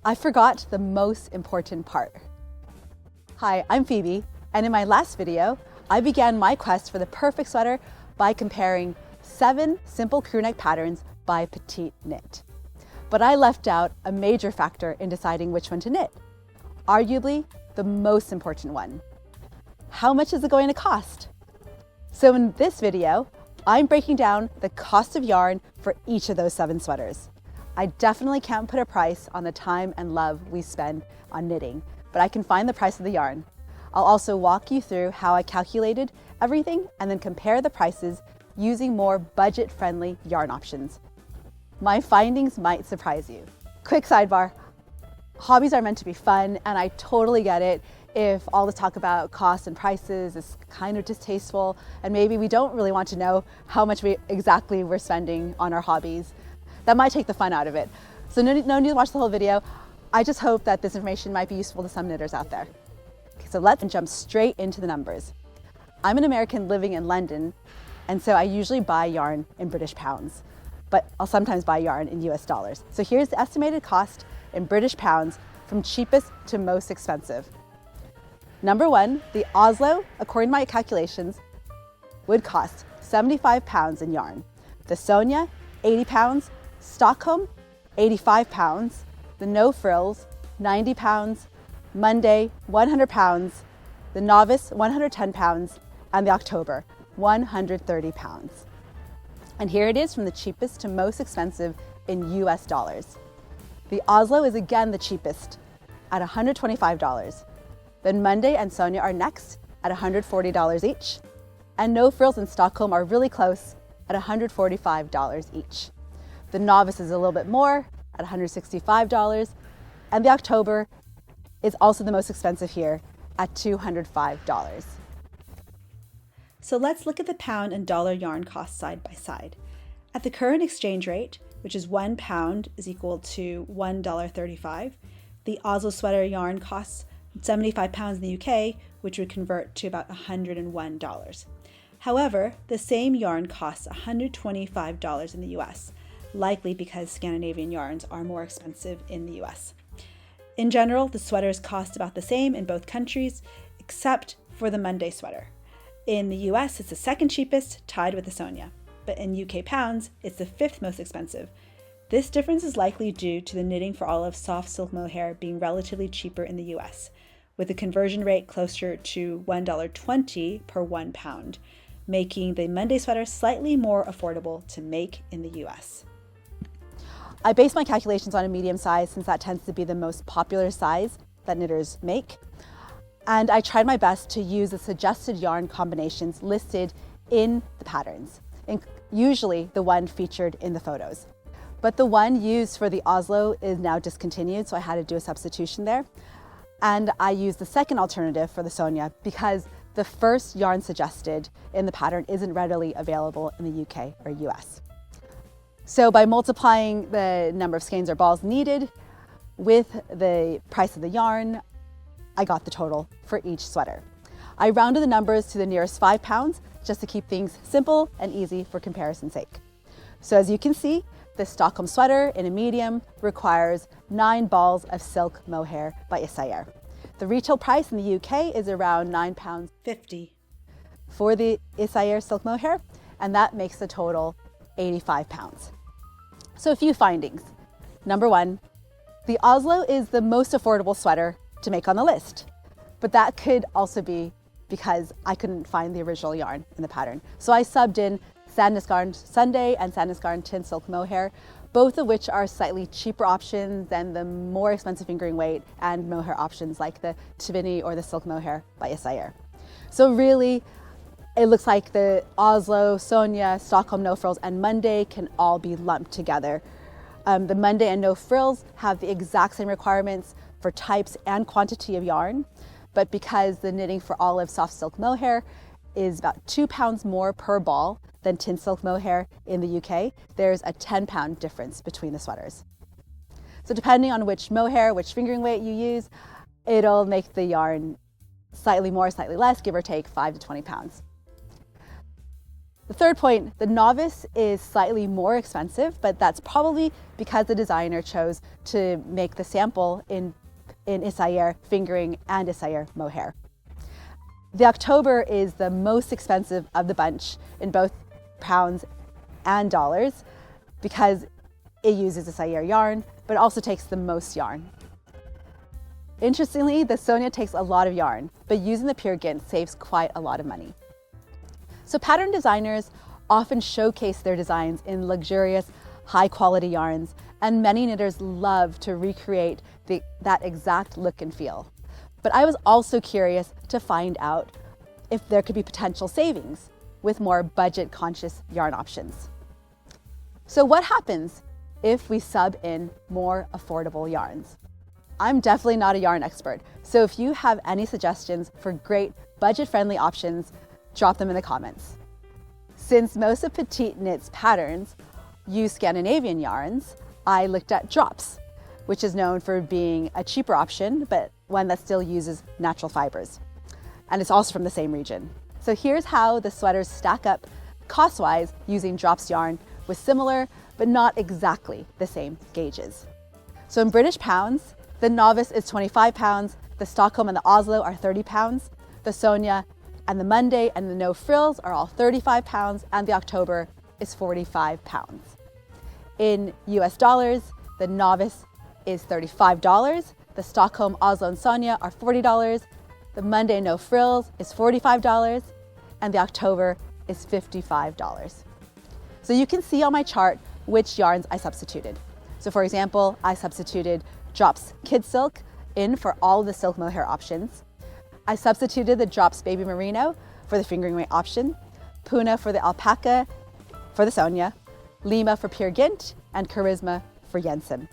I forgot the most important part. Hi, I'm Phoebe, and in my last video, I began my quest for the perfect sweater by comparing 7 simple crew neck patterns by PetiteKnit. But I left out a major factor in deciding which one to knit, arguably the most important one. How much is it going to cost? So in this video, I'm breaking down the cost of yarn for each of those 7 sweaters. I definitely can't put a price on the time and love we spend on knitting, but I can find the price of the yarn. I'll also walk you through how I calculated everything and then compare the prices using more budget-friendly yarn options. My findings might surprise you. Quick sidebar, hobbies are meant to be fun, and I totally get it if all the talk about costs and prices is kind of distasteful, and maybe we don't really want to know how much exactly we're spending on our hobbies. That might take the fun out of it. So no need to watch the whole video. I just hope that this information might be useful to some knitters out there. Okay, so let's jump straight into the numbers. I'm an American living in London, and so I usually buy yarn in British pounds, but I'll sometimes buy yarn in US dollars. So here's the estimated cost in British pounds from cheapest to most expensive. Number 1, the Oslo, according to my calculations, would cost £75 in yarn. The Sonia, £80, Stockholm, £85, the No Frills, £90, Monday, £100, the Novice, £110, and the October, £130. And here it is from the cheapest to most expensive in US dollars. The Oslo is again the cheapest at $125. Then Monday and Sonia are next at $140 each. And No Frills and Stockholm are really close at $145 each. The Novice is a little bit more at $165. And the October is also the most expensive here at $205. So let's look at the pound and dollar yarn costs side by side. At the current exchange rate, which is £1 is equal to $1.35, the Oslo sweater yarn costs £75 in the UK, which would convert to about $101. However, the same yarn costs $125 in the US, likely because Scandinavian yarns are more expensive in the US. In general, the sweaters cost about the same in both countries, except for the Monday sweater. In the US, it's the second cheapest, tied with the Sonia, but in UK pounds, it's the 5th most expensive. This difference is likely due to the knitting for olive soft silk mohair being relatively cheaper in the US, with the conversion rate closer to $1.20 per £1, making the Monday sweater slightly more affordable to make in the US. I base my calculations on a medium size since that tends to be the most popular size that knitters make. And I tried my best to use the suggested yarn combinations listed in the patterns, usually the one featured in the photos. But the one used for the Oslo is now discontinued, so I had to do a substitution there. And I used the second alternative for the Sonia because the first yarn suggested in the pattern isn't readily available in the UK or US. So by multiplying the number of skeins or balls needed with the price of the yarn, I got the total for each sweater. I rounded the numbers to the nearest £5 just to keep things simple and easy for comparison's sake. So as you can see, the Stockholm sweater in a medium requires 9 balls of silk mohair by Isair. The retail price in the UK is around £9.50 for the Isair silk mohair, and that makes the total £85. So a few findings. Number 1, the Oslo is the most affordable sweater to make on the list, but that could also be because I couldn't find the original yarn in the pattern. So I subbed in Sandnesgarn Sunday and Sandnesgarn Tin Silk Mohair, both of which are slightly cheaper options than the more expensive fingering weight and mohair options like the Tibini or the Silk Mohair by Isair. So really, it looks like the Oslo, Sonia, Stockholm No Frills, and Monday can all be lumped together. The Monday and No Frills have the exact same requirements for types and quantity of yarn, but because the knitting for olive soft silk mohair is about £2 more per ball than tin silk mohair in the UK, there's a £10 difference between the sweaters. So depending on which mohair, which fingering weight you use, it'll make the yarn slightly more, slightly less, give or take 5 to 20 pounds. The third point, the novice is slightly more expensive, but that's probably because the designer chose to make the sample in Isaïr fingering and Isaïr mohair. The October is the most expensive of the bunch in both pounds and dollars because it uses Isaïr yarn, but also takes the most yarn. Interestingly, the Sonia takes a lot of yarn, but using the PetiteKnit saves quite a lot of money. So pattern designers often showcase their designs in luxurious, high-quality yarns, and many knitters love to recreate that exact look and feel. But I was also curious to find out if there could be potential savings with more budget-conscious yarn options. So what happens if we sub in more affordable yarns? I'm definitely not a yarn expert, so if you have any suggestions for great budget-friendly options, drop them in the comments. Since most of PetiteKnit's patterns use Scandinavian yarns, I looked at drops, which is known for being a cheaper option, but one that still uses natural fibers. And it's also from the same region. So here's how the sweaters stack up cost-wise using drops yarn with similar, but not exactly the same gauges. So in British pounds, the novice is 25 pounds, the Stockholm and the Oslo are 30 pounds, the Sonia and the Monday and the no frills are all 35 pounds, and the October is 45 pounds. In US dollars, the novice is $35, the Stockholm, Oslo, and Sonia are $40, the Monday no frills is $45, and the October is $55. So you can see on my chart which yarns I substituted. So for example, I substituted Drops Kid Silk in for all the silk mohair options. I substituted the Drops Baby Merino for the fingering weight option, Puna for the alpaca for the Sonia, Lima for PetiteKnit, and Charisma for Jensen.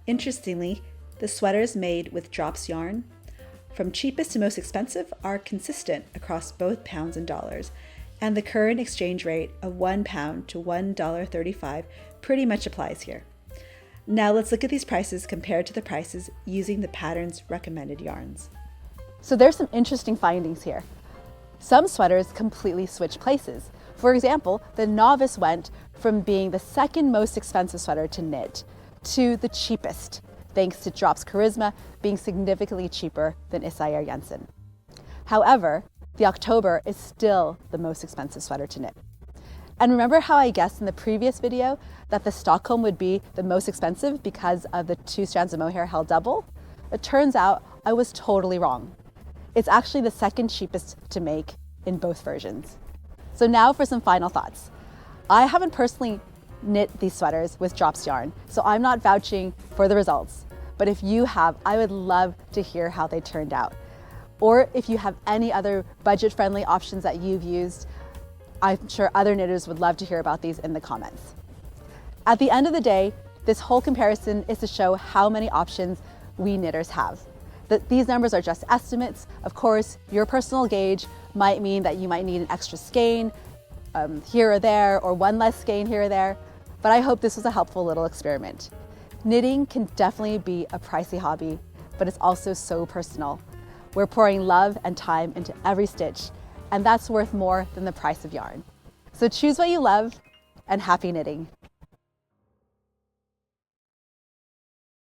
Interestingly, the sweaters made with Drops yarn, from cheapest to most expensive, are consistent across both pounds and dollars, and the current exchange rate of £1 to $1.35 pretty much applies here. Now let's look at these prices compared to the prices using the pattern's recommended yarns. So there's some interesting findings here. Some sweaters completely switch places. For example, the novice went from being the second most expensive sweater to knit to the cheapest, thanks to Drops Charisma being significantly cheaper than Isaïr Jensen. However, the October is still the most expensive sweater to knit. And remember how I guessed in the previous video that the Stockholm would be the most expensive because of the 2 strands of mohair held double? It turns out I was totally wrong. It's actually the second cheapest to make in both versions. So now for some final thoughts. I haven't personally knit these sweaters with Drops yarn, so I'm not vouching for the results. But if you have, I would love to hear how they turned out. Or if you have any other budget-friendly options that you've used, I'm sure other knitters would love to hear about these in the comments. At the end of the day, this whole comparison is to show how many options we knitters have. These numbers are just estimates. Of course, your personal gauge might mean that you might need an extra skein here or there, or one less skein here or there, but I hope this was a helpful little experiment. Knitting can definitely be a pricey hobby, but it's also so personal. We're pouring love and time into every stitch, and that's worth more than the price of yarn. So choose what you love, and happy knitting.